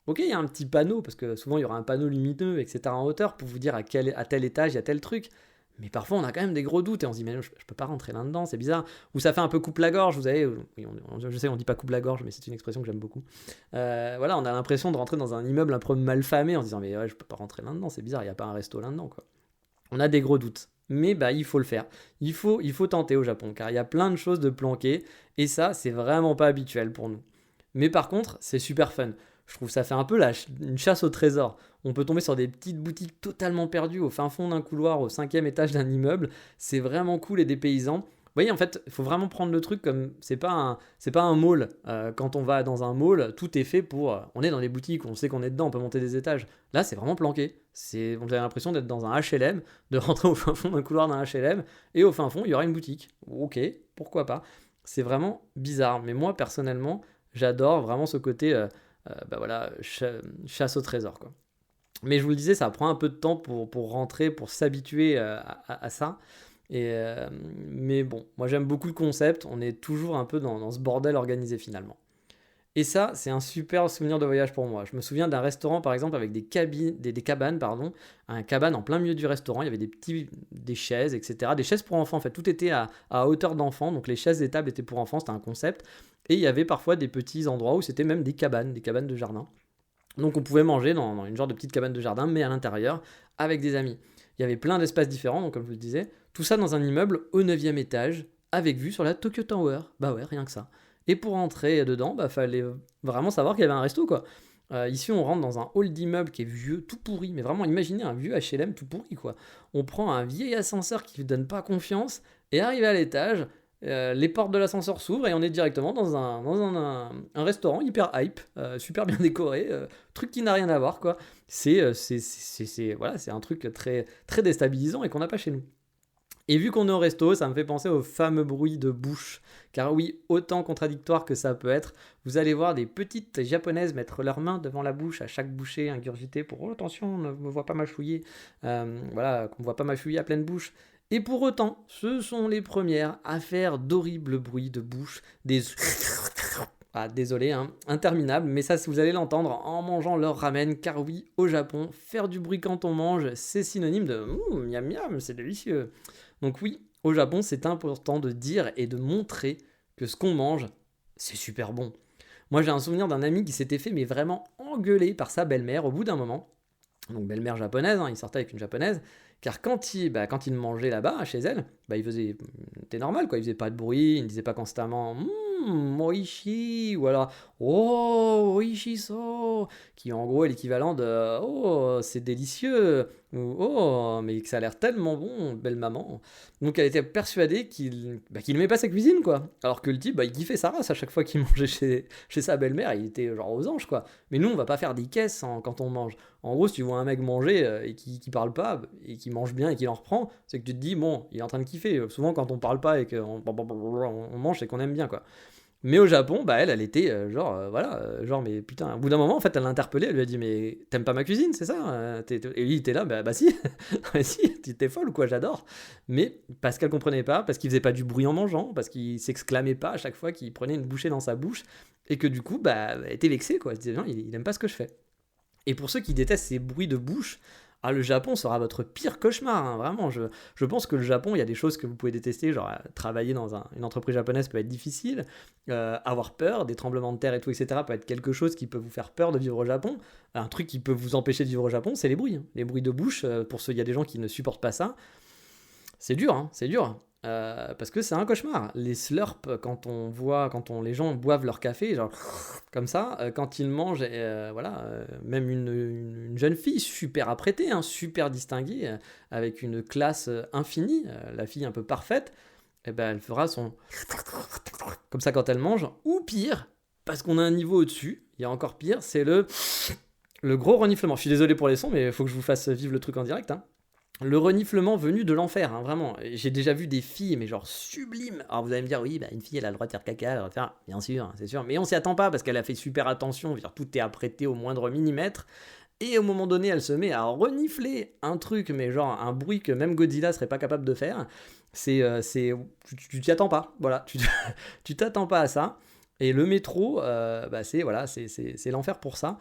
Ok, il y a un petit panneau, parce que souvent il y aura un panneau lumineux, etc. en hauteur pour vous dire à tel étage il y a tel truc. Mais parfois on a quand même des gros doutes et on se dit mais je peux pas rentrer là-dedans, c'est bizarre. Ou ça fait un peu coupe-la-gorge, vous savez, oui, je sais on dit pas coupe-la-gorge mais c'est une expression que j'aime beaucoup. Voilà, on a l'impression de rentrer dans un immeuble un peu mal famé en se disant mais ouais, je peux pas rentrer là-dedans, c'est bizarre, il n'y a pas un resto là-dedans, quoi. On a des gros doutes. Mais bah, il faut le faire. Il faut tenter au Japon, car il y a plein de choses de planquées, et ça, c'est vraiment pas habituel pour nous. Mais par contre, c'est super fun. Je trouve ça fait un peu une chasse au trésor. On peut tomber sur des petites boutiques totalement perdues au fin fond d'un couloir, au cinquième étage d'un immeuble. C'est vraiment cool et dépaysant. Vous voyez, en fait, il faut vraiment prendre le truc comme c'est pas un mall. Quand on va dans un mall, tout est fait pour. On est dans les boutiques, on sait qu'on est dedans, on peut monter des étages. Là, c'est vraiment planqué. Vous avez l'impression d'être dans un HLM, de rentrer au fin fond d'un couloir d'un HLM, et au fin fond, il y aura une boutique. Ok, pourquoi pas. C'est vraiment bizarre. Mais moi, personnellement, j'adore vraiment ce côté bah voilà, chasse au trésor, quoi. Mais je vous le disais, ça prend un peu de temps pour rentrer, pour s'habituer à ça. Mais bon, moi j'aime beaucoup le concept, on est toujours un peu dans ce bordel organisé finalement. Et ça, c'est un super souvenir de voyage pour moi. Je me souviens d'un restaurant par exemple avec des cabanes, pardon, un cabane en plein milieu du restaurant, il y avait des chaises, etc. Des chaises pour enfants en fait, tout était à hauteur d'enfant, donc les chaises et tables étaient pour enfants, c'était un concept. Et il y avait parfois des petits endroits où c'était même des cabanes de jardin. Donc on pouvait manger dans une genre de petite cabane de jardin, mais à l'intérieur, avec des amis. Il y avait plein d'espaces différents, donc comme je vous le disais, tout ça dans un immeuble au 9e étage, avec vue sur la Tokyo Tower. Bah ouais, rien que ça. Et pour entrer dedans, bah fallait vraiment savoir qu'il y avait un resto, quoi. Ici, on rentre dans un hall d'immeuble qui est vieux, tout pourri, mais vraiment, imaginez un vieux HLM tout pourri, quoi. On prend un vieil ascenseur qui ne donne pas confiance, et arrivé à l'étage, les portes de l'ascenseur s'ouvrent et on est directement dans un restaurant hyper hype, super bien décoré, truc qui n'a rien à voir, quoi. Voilà, c'est un truc très, très déstabilisant et qu'on n'a pas chez nous. Et vu qu'on est au resto, ça me fait penser au fameux bruit de bouche. Car oui, autant contradictoire que ça peut être, vous allez voir des petites japonaises mettre leurs mains devant la bouche à chaque bouchée ingurgitée pour oh, attention, on ne me voit pas mâchouiller. Voilà, qu'on ne voit pas mâchouiller à pleine bouche. Et pour autant, ce sont les premières à faire d'horribles bruits de bouche, des ah, désolé, hein, interminables, mais ça, vous allez l'entendre en mangeant leur ramen, car oui, au Japon, faire du bruit quand on mange, c'est synonyme de miam miam, c'est délicieux. Donc oui, au Japon, c'est important de dire et de montrer que ce qu'on mange, c'est super bon. Moi, j'ai un souvenir d'un ami qui s'était fait mais vraiment engueuler par sa belle-mère au bout d'un moment. Donc belle-mère japonaise, hein, il sortait avec une japonaise, car quand il mangeait là-bas, chez elle, c'était normal, quoi, il faisait pas de bruit, il ne disait pas constamment oishi, ou alors oh oishiso, qui en gros est l'équivalent de oh c'est délicieux, ou oh mais que ça a l'air tellement bon, belle maman. Donc elle était persuadée qu'il n'aimait pas sa cuisine, quoi, alors que le type, il kiffait sa race à chaque fois qu'il mangeait chez sa belle-mère, il était genre aux anges, quoi. Mais nous on va pas faire des caisses quand on mange. En gros, si tu vois un mec manger et qui parle pas, et qui mange bien et qui en reprend, c'est que tu te dis, bon, il est en train de kiffer. Souvent, quand on parle pas et qu'on mange, c'est qu'on aime bien, quoi. Mais au Japon, elle était genre, mais putain, au bout d'un moment, en fait, elle l'a interpellé, elle lui a dit, mais t'aimes pas ma cuisine, c'est ça? Et lui, il était là, bah si, si, t'es folle ou quoi, j'adore. Mais parce qu'elle comprenait pas, parce qu'il faisait pas du bruit en mangeant, parce qu'il s'exclamait pas à chaque fois qu'il prenait une bouchée dans sa bouche, et que du coup, elle était vexée, quoi. Elle se disait, non, il aime pas ce que je fais. Et pour ceux qui détestent ces bruits de bouche, le Japon sera votre pire cauchemar, hein, vraiment. Je pense que le Japon, il y a des choses que vous pouvez détester, genre travailler dans une entreprise japonaise peut être difficile, avoir peur, des tremblements de terre et tout, etc. peut être quelque chose qui peut vous faire peur de vivre au Japon. Un truc qui peut vous empêcher de vivre au Japon, c'est les bruits. Les bruits de bouche, pour ceux, il y a des gens qui ne supportent pas ça. C'est dur, hein, c'est dur. Parce que c'est un cauchemar. Les slurps, les gens boivent leur café, genre comme ça, quand ils mangent, même une jeune fille super apprêtée, hein, super distinguée, avec une classe infinie, la fille un peu parfaite, eh ben, elle fera son comme ça quand elle mange. Ou pire, parce qu'on a un niveau au-dessus, il y a encore pire, c'est le gros reniflement. Je suis désolé pour les sons, mais il faut que je vous fasse vivre le truc en direct, hein. Le reniflement venu de l'enfer, hein, vraiment. J'ai déjà vu des filles, mais genre sublimes. Alors vous allez me dire, oui, une fille, elle a le droit de faire caca, elle va faire. Bien sûr, c'est sûr. Mais on s'y attend pas parce qu'elle a fait super attention. Tout est apprêté au moindre millimètre. Et au moment donné, elle se met à renifler un truc, mais genre un bruit que même Godzilla serait pas capable de faire. Tu t'y attends pas. Voilà, tu t'attends pas à ça. Et le métro, c'est l'enfer pour ça.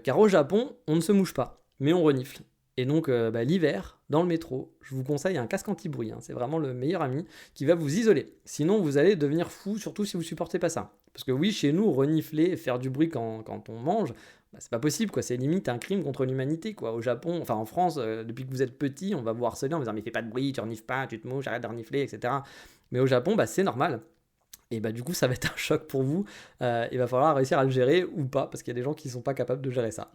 Car au Japon, on ne se mouche pas, mais on renifle. Et donc, l'hiver, dans le métro, je vous conseille un casque anti-bruit. Hein. C'est vraiment le meilleur ami qui va vous isoler. Sinon, vous allez devenir fou, surtout si vous supportez pas ça. Parce que oui, chez nous, renifler et faire du bruit quand on mange, c'est pas possible, quoi. C'est limite un crime contre l'humanité, quoi. Au Japon, enfin en France, depuis que vous êtes petit, on va vous harceler en vous disant mais fais pas de bruit, tu renifles pas, tu te mouches, arrête de renifler, etc. Mais au Japon, c'est normal. Et du coup, ça va être un choc pour vous. Il va falloir réussir à le gérer ou pas, parce qu'il y a des gens qui sont pas capables de gérer ça.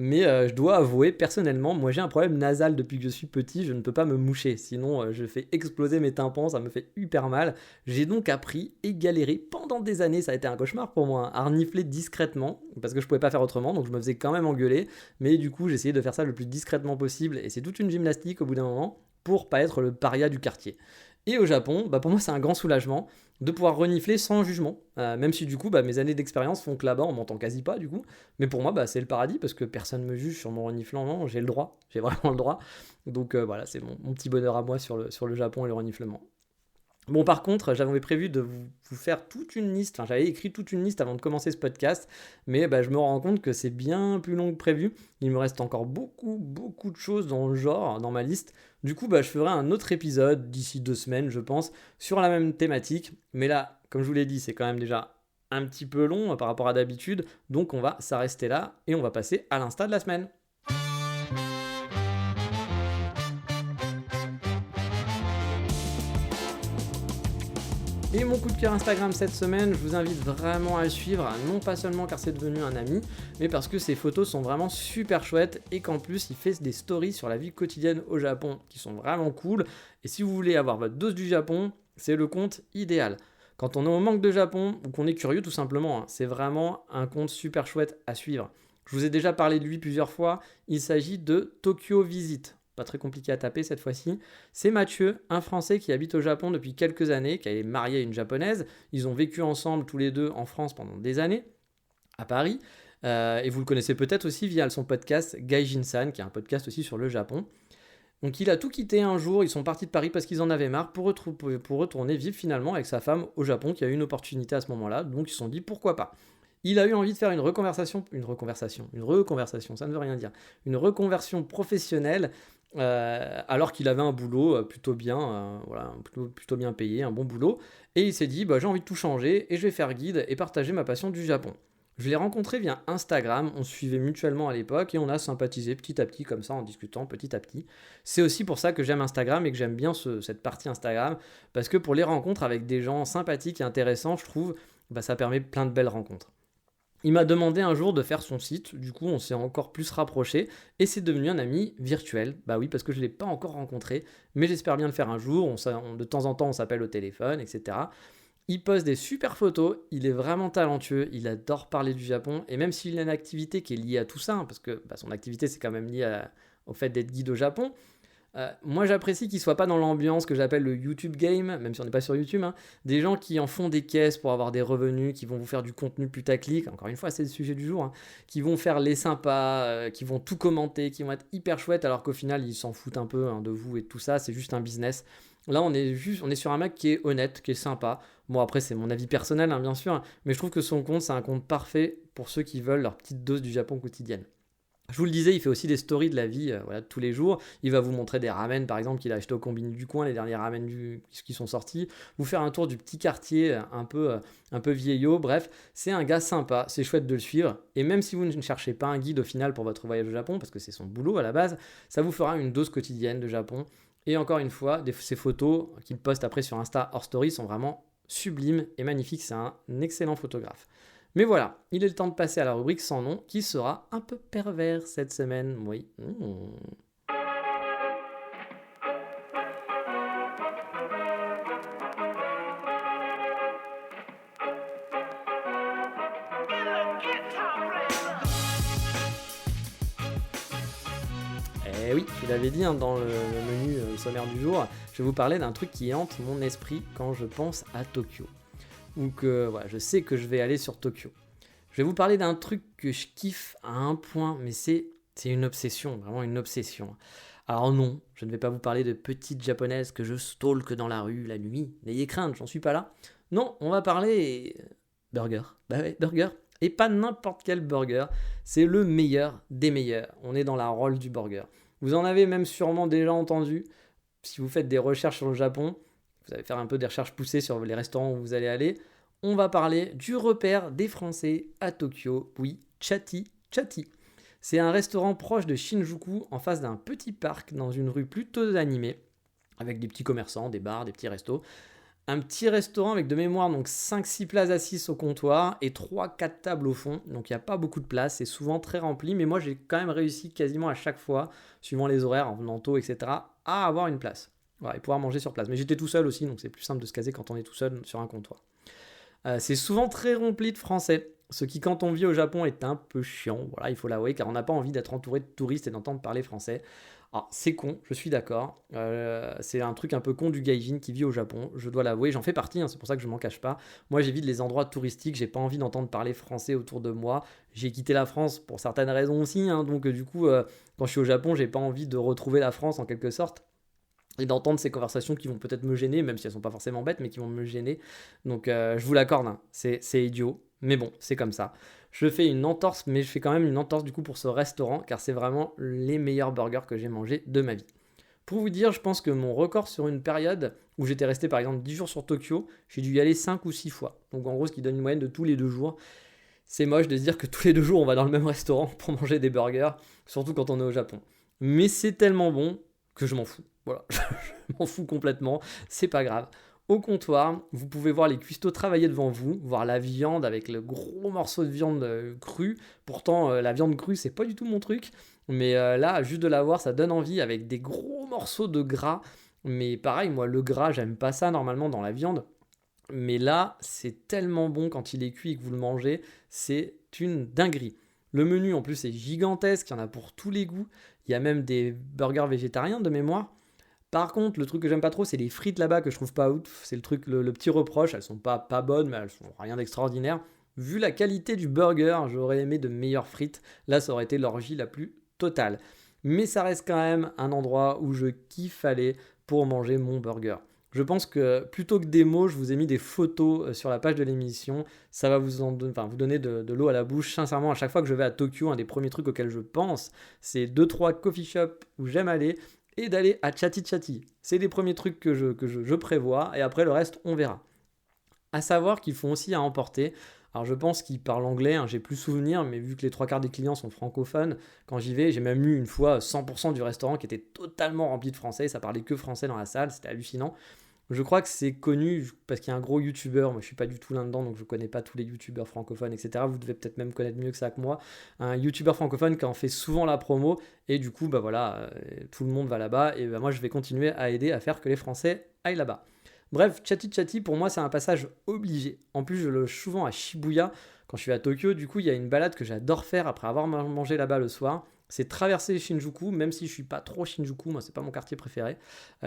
Mais je dois avouer, personnellement, moi j'ai un problème nasal depuis que je suis petit, je ne peux pas me moucher, sinon je fais exploser mes tympans, ça me fait hyper mal. J'ai donc appris et galéré pendant des années, ça a été un cauchemar pour moi, à renifler discrètement, parce que je pouvais pas faire autrement, donc je me faisais quand même engueuler, mais du coup j'essayais de faire ça le plus discrètement possible, et c'est toute une gymnastique au bout d'un moment, pour pas être le paria du quartier. Et au Japon, pour moi c'est un grand soulagement de pouvoir renifler sans jugement, même si du coup mes années d'expérience font que là-bas on m'entend quasi pas du coup, mais pour moi c'est le paradis parce que personne me juge sur mon reniflement, non, j'ai le droit, j'ai vraiment le droit, donc voilà, c'est mon petit bonheur à moi sur le Japon et le reniflement. Bon, par contre, j'avais prévu de vous faire toute une liste, j'avais écrit toute une liste avant de commencer ce podcast, mais je me rends compte que c'est bien plus long que prévu. Il me reste encore beaucoup de choses dans le genre, dans ma liste. Du coup, je ferai un autre épisode d'ici 2 semaines, je pense, sur la même thématique. Mais là, comme je vous l'ai dit, c'est quand même déjà un petit peu long par rapport à d'habitude, donc on va s'arrêter là et on va passer à l'insta de la semaine. Et mon coup de cœur Instagram cette semaine, je vous invite vraiment à le suivre, non pas seulement car c'est devenu un ami, mais parce que ses photos sont vraiment super chouettes et qu'en plus il fait des stories sur la vie quotidienne au Japon qui sont vraiment cool. Et si vous voulez avoir votre dose du Japon, c'est le compte idéal. Quand on est au manque de Japon ou qu'on est curieux tout simplement, c'est vraiment un compte super chouette à suivre. Je vous ai déjà parlé de lui plusieurs fois, il s'agit de Tokyo Visit. Pas très compliqué à taper cette fois-ci. C'est Mathieu, un Français qui habite au Japon depuis quelques années, qui est marié à une Japonaise. Ils ont vécu ensemble tous les deux en France pendant des années, à Paris. Et vous le connaissez peut-être aussi via son podcast Gaijin-san, qui est un podcast aussi sur le Japon. Donc il a tout quitté un jour, ils sont partis de Paris parce qu'ils en avaient marre pour retourner vivre finalement avec sa femme au Japon, qui a eu une opportunité à ce moment-là. Donc ils se sont dit pourquoi pas. Il a eu envie de faire une reconversion, ça ne veut rien dire, une reconversion professionnelle alors qu'il avait un boulot plutôt bien payé, un bon boulot, et il s'est dit j'ai envie de tout changer et je vais faire guide et partager ma passion du Japon. Je l'ai rencontré via Instagram, on se suivait mutuellement à l'époque et on a sympathisé petit à petit comme ça en discutant petit à petit. C'est aussi pour ça que j'aime Instagram et que j'aime bien cette partie Instagram, parce que pour les rencontres avec des gens sympathiques et intéressants, je trouve ça permet plein de belles rencontres. Il m'a demandé un jour de faire son site, du coup on s'est encore plus rapprochés et c'est devenu un ami virtuel. Oui, parce que je ne l'ai pas encore rencontré, mais j'espère bien le faire un jour. De temps en temps on s'appelle au téléphone, etc. Il poste des super photos, il est vraiment talentueux, il adore parler du Japon, et même s'il a une activité qui est liée à tout ça, parce que son activité c'est quand même lié au fait d'être guide au Japon, moi j'apprécie qu'il soit pas dans l'ambiance que j'appelle le YouTube game, même si on n'est pas sur YouTube, des gens qui en font des caisses pour avoir des revenus, qui vont vous faire du contenu putaclic, encore une fois c'est le sujet du jour, qui vont faire les sympas, qui vont tout commenter, qui vont être hyper chouettes alors qu'au final ils s'en foutent un peu de vous et de tout ça, c'est juste un business. Là on est sur un mec qui est honnête, qui est sympa. Bon après c'est mon avis personnel bien sûr, mais je trouve que son compte c'est un compte parfait pour ceux qui veulent leur petite dose du Japon quotidienne. Je vous le disais, il fait aussi des stories de la vie voilà, de tous les jours. Il va vous montrer des ramen, par exemple, qu'il a acheté au combini du coin, les derniers ramen qui sont sortis. Vous faire un tour du petit quartier un peu vieillot. Bref, c'est un gars sympa, c'est chouette de le suivre. Et même si vous ne cherchez pas un guide au final pour votre voyage au Japon, parce que c'est son boulot à la base, ça vous fera une dose quotidienne de Japon. Et encore une fois, ces photos qu'il poste après sur Insta hors story sont vraiment sublimes et magnifiques. C'est un excellent photographe. Mais voilà, il est le temps de passer à la rubrique sans nom qui sera un peu pervers cette semaine. Oui. Eh oui, je l'avais dit dans le menu sommaire du jour, je vais vous parler d'un truc qui hante mon esprit quand je pense à Tokyo. Ou que voilà, je sais que je vais aller sur Tokyo. Je vais vous parler d'un truc que je kiffe à un point, mais c'est une obsession, vraiment une obsession. Alors non, je ne vais pas vous parler de petites japonaises que je stalk dans la rue la nuit. N'ayez crainte, j'en suis pas là. Non, on va parler burger. Bah ouais, burger. Et pas n'importe quel burger, c'est le meilleur des meilleurs. On est dans la rôle du burger. Vous en avez même sûrement déjà entendu. Si vous faites des recherches sur le Japon, vous allez faire un peu des recherches poussées sur les restaurants où vous allez aller. On va parler du repère des Français à Tokyo, oui, Chatty Chatty. C'est un restaurant proche de Shinjuku, en face d'un petit parc dans une rue plutôt animée, avec des petits commerçants, des bars, des petits restos. Un petit restaurant avec de mémoire donc 5-6 places assises au comptoir et 3-4 tables au fond. Donc il n'y a pas beaucoup de place, c'est souvent très rempli, mais moi j'ai quand même réussi quasiment à chaque fois, suivant les horaires, en venant tôt, etc., à avoir une place. Voilà, et pouvoir manger sur place. Mais j'étais tout seul aussi, donc c'est plus simple de se caser quand on est tout seul sur un comptoir. C'est souvent très rempli de Français, ce qui quand on vit au Japon est un peu chiant, voilà, il faut l'avouer, car on n'a pas envie d'être entouré de touristes et d'entendre parler français. Alors, c'est con, je suis d'accord, c'est un truc un peu con du gaijin qui vit au Japon, je dois l'avouer, j'en fais partie, c'est pour ça que je m'en cache pas. Moi j'évite les endroits touristiques, j'ai pas envie d'entendre parler français autour de moi. J'ai quitté la France pour certaines raisons aussi, donc du coup, quand je suis au Japon, j'ai pas envie de retrouver la France en quelque sorte. Et d'entendre ces conversations qui vont peut-être me gêner, même si elles sont pas forcément bêtes, mais qui vont me gêner. Donc je vous l'accorde, c'est idiot, mais bon, c'est comme ça. Je fais une entorse, mais je fais quand même une entorse du coup pour ce restaurant, car c'est vraiment les meilleurs burgers que j'ai mangés de ma vie. Pour vous dire, je pense que mon record sur une période où j'étais resté par exemple 10 jours sur Tokyo, j'ai dû y aller 5 ou 6 fois. Donc en gros, ce qui donne une moyenne de tous les 2 jours. C'est moche de se dire que tous les 2 jours, on va dans le même restaurant pour manger des burgers, surtout quand on est au Japon. Mais c'est tellement bon que je m'en fous. Voilà, je m'en fous complètement, c'est pas grave. Au comptoir, vous pouvez voir les cuistots travailler devant vous, voir la viande avec le gros morceau de viande crue. Pourtant, la viande crue, c'est pas du tout mon truc. Mais là, juste de la voir, ça donne envie avec des gros morceaux de gras. Mais pareil, moi, le gras, j'aime pas ça normalement dans la viande. Mais là, c'est tellement bon quand il est cuit et que vous le mangez, c'est une dinguerie. Le menu, en plus, est gigantesque, il y en a pour tous les goûts. Il y a même des burgers végétariens de mémoire. Par contre, le truc que j'aime pas trop, c'est les frites là-bas que je trouve pas ouf. C'est le truc, le petit reproche. Elles sont pas bonnes, mais elles sont rien d'extraordinaire. Vu la qualité du burger, j'aurais aimé de meilleures frites. Là, ça aurait été l'orgie la plus totale. Mais ça reste quand même un endroit où je kiffe aller pour manger mon burger. Je pense que plutôt que des mots, je vous ai mis des photos sur la page de l'émission. Ça va vous donner de l'eau à la bouche. Sincèrement, à chaque fois que je vais à Tokyo, un des premiers trucs auxquels je pense, c'est 2-3 coffee shops où j'aime aller et d'aller à Chatty Chatty. C'est les premiers trucs que je prévois et après le reste, on verra. À savoir qu'ils font aussi à emporter. Alors je pense qu'ils parlent anglais, j'ai plus souvenir, mais vu que les 3 quarts des clients sont francophones, quand j'y vais, j'ai même eu une fois 100% du restaurant qui était totalement rempli de français, ça parlait que français dans la salle, c'était hallucinant. Je crois que c'est connu parce qu'il y a un gros youtubeur, moi je suis pas du tout là-dedans donc je connais pas tous les youtubeurs francophones, etc. Vous devez peut-être même connaître mieux que ça que moi. Un youtubeur francophone qui en fait souvent la promo et du coup tout le monde va là-bas et moi je vais continuer à aider à faire que les Français aillent là-bas. Bref, Chatty Chatty pour moi c'est un passage obligé. En plus je loge souvent à Shibuya quand je suis à Tokyo, du coup il y a une balade que j'adore faire après avoir mangé là-bas le soir. C'est traverser Shinjuku, même si je suis pas trop Shinjuku, moi c'est pas mon quartier préféré.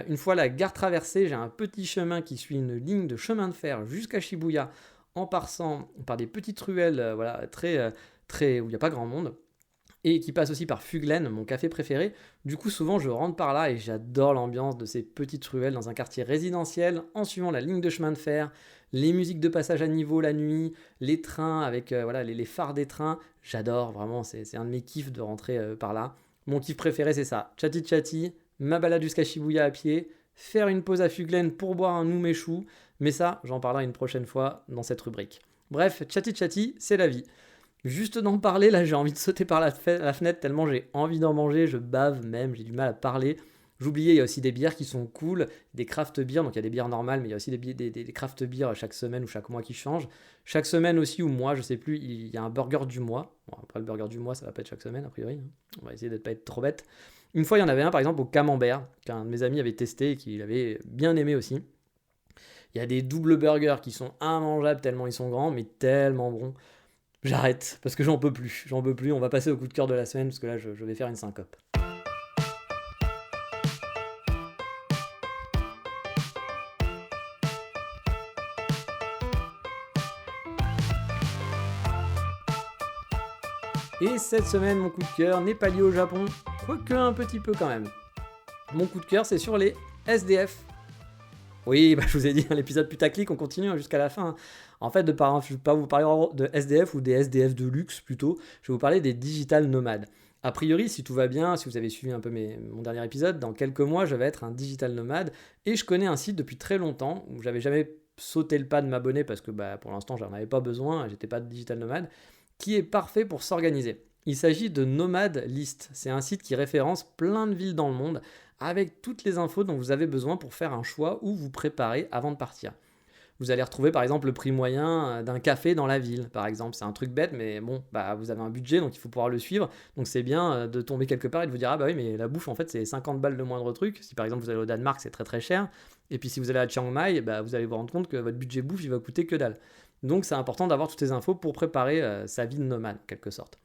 Une fois la gare traversée, j'ai un petit chemin qui suit une ligne de chemin de fer jusqu'à Shibuya, en passant par des petites ruelles, très où il n'y a pas grand monde. et qui passe aussi par Fuglen, mon café préféré. Du coup, souvent, je rentre par là et j'adore l'ambiance de ces petites ruelles dans un quartier résidentiel, en suivant la ligne de chemin de fer, les musiques de passage à niveau la nuit, les trains avec les phares des trains. J'adore, vraiment, c'est un de mes kiffs de rentrer par là. Mon kiff préféré, c'est ça. Chatty Chatty, ma balade jusqu'à Shibuya à pied, faire une pause à Fuglen pour boire un umeshu. Mais ça, j'en parlerai une prochaine fois dans cette rubrique. Bref, Chatty Chatty, c'est la vie. Juste d'en parler, là j'ai envie de sauter par la fenêtre tellement j'ai envie d'en manger, je bave même, j'ai du mal à parler. J'oubliais, il y a aussi des bières qui sont cool, des craft beers, donc il y a des bières normales, mais il y a aussi des craft beers chaque semaine ou chaque mois qui changent. Chaque semaine aussi, ou mois, je sais plus, il y a un burger du mois. Bon, après le burger du mois, ça va pas être chaque semaine, a priori. On va essayer de ne pas être trop bête. Une fois, il y en avait un, par exemple, au camembert, qu'un de mes amis avait testé et qu'il avait bien aimé aussi. Il y a des doubles burgers qui sont immangeables tellement ils sont grands, mais tellement bons. J'arrête, parce que j'en peux plus, on va passer au coup de cœur de la semaine, parce que là je vais faire une syncope. Et cette semaine, mon coup de cœur n'est pas lié au Japon, quoique un petit peu quand même. Mon coup de cœur, c'est sur les SDF. Oui, je vous ai dit, l'épisode putaclic, on continue jusqu'à la fin. En fait, je ne vais pas vous parler de SDF ou des SDF de luxe plutôt, je vais vous parler des digital nomades. A priori, si tout va bien, si vous avez suivi un peu mon dernier épisode, dans quelques mois, je vais être un digital nomade et je connais un site depuis très longtemps où j'avais jamais sauté le pas de m'abonner parce que pour l'instant, j'en avais pas besoin, j'étais pas digital nomade, qui est parfait pour s'organiser. Il s'agit de Nomad List. C'est un site qui référence plein de villes dans le monde avec toutes les infos dont vous avez besoin pour faire un choix ou vous préparer avant de partir. Vous allez retrouver par exemple le prix moyen d'un café dans la ville, par exemple. C'est un truc bête, mais bon, vous avez un budget, donc il faut pouvoir le suivre. Donc c'est bien de tomber quelque part et de vous dire, ah bah oui, mais la bouffe, en fait, c'est 50 balles de moindre truc. Si par exemple vous allez au Danemark, c'est très très cher. Et puis si vous allez à Chiang Mai, vous allez vous rendre compte que votre budget bouffe, il va coûter que dalle. Donc c'est important d'avoir toutes ces infos pour préparer sa vie de nomade, en quelque sorte.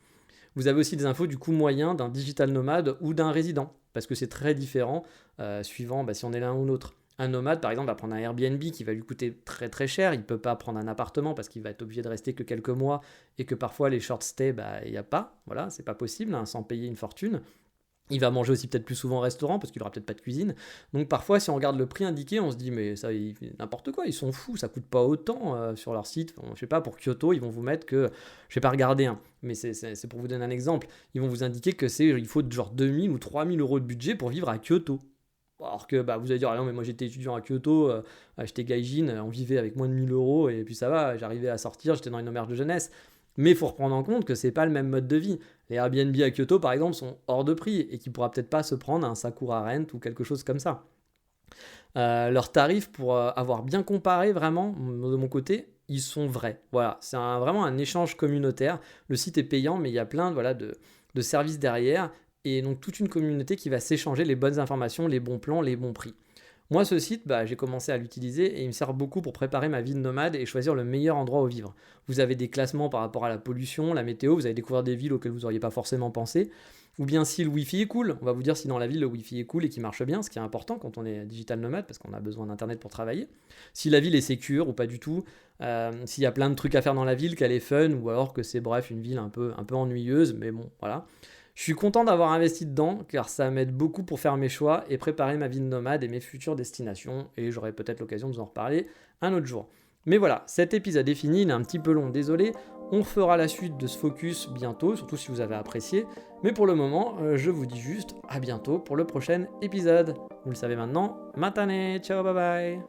Vous avez aussi des infos du coût moyen d'un digital nomade ou d'un résident, parce que c'est très différent suivant si on est l'un ou l'autre. Un nomade, par exemple, va prendre un Airbnb qui va lui coûter très très cher. Il ne peut pas prendre un appartement parce qu'il va être obligé de rester que quelques mois et que parfois les short stays, il n'y a pas. Voilà, c'est pas possible sans payer une fortune. Il va manger aussi peut-être plus souvent au restaurant parce qu'il n'aura peut-être pas de cuisine. Donc parfois, si on regarde le prix indiqué, on se dit mais ça, n'importe quoi, ils sont fous, ça coûte pas autant sur leur site. Bon, je sais pas, pour Kyoto, ils vont vous mettre que, je vais pas regarder, mais c'est pour vous donner un exemple. Ils vont vous indiquer que il faut genre 2000 ou 3000 euros de budget pour vivre à Kyoto. Alors que vous allez dire, ah non, mais moi j'étais étudiant à Kyoto, j'étais gaijin, on vivait avec moins de 1000 euros et puis ça va, j'arrivais à sortir, j'étais dans une auberge de jeunesse. Mais il faut reprendre en compte que c'est pas le même mode de vie. Les Airbnb à Kyoto, par exemple, sont hors de prix et qui ne pourra peut-être pas se prendre un Sakura Rent ou quelque chose comme ça. Leurs tarifs, pour avoir bien comparé vraiment, de mon côté, ils sont vrais. Voilà, c'est vraiment un échange communautaire. Le site est payant, mais il y a plein de services derrière et donc toute une communauté qui va s'échanger les bonnes informations, les bons plans, les bons prix. Moi, ce site, j'ai commencé à l'utiliser et il me sert beaucoup pour préparer ma vie de nomade et choisir le meilleur endroit où vivre. Vous avez des classements par rapport à la pollution, la météo, vous allez découvrir des villes auxquelles vous n'auriez pas forcément pensé. Ou bien si le Wi-Fi est cool, on va vous dire si dans la ville le Wi-Fi est cool et qu'il marche bien, ce qui est important quand on est digital nomade parce qu'on a besoin d'internet pour travailler. Si la ville est sécure ou pas du tout, s'il y a plein de trucs à faire dans la ville, qu'elle est fun ou alors que c'est une ville un peu ennuyeuse, mais bon, voilà. Je suis content d'avoir investi dedans car ça m'aide beaucoup pour faire mes choix et préparer ma vie de nomade et mes futures destinations et j'aurai peut-être l'occasion de vous en reparler un autre jour. Mais voilà, cet épisode est fini, il est un petit peu long, désolé. On fera la suite de ce focus bientôt, surtout si vous avez apprécié. Mais pour le moment, je vous dis juste à bientôt pour le prochain épisode. Vous le savez maintenant, matane, ciao, bye bye.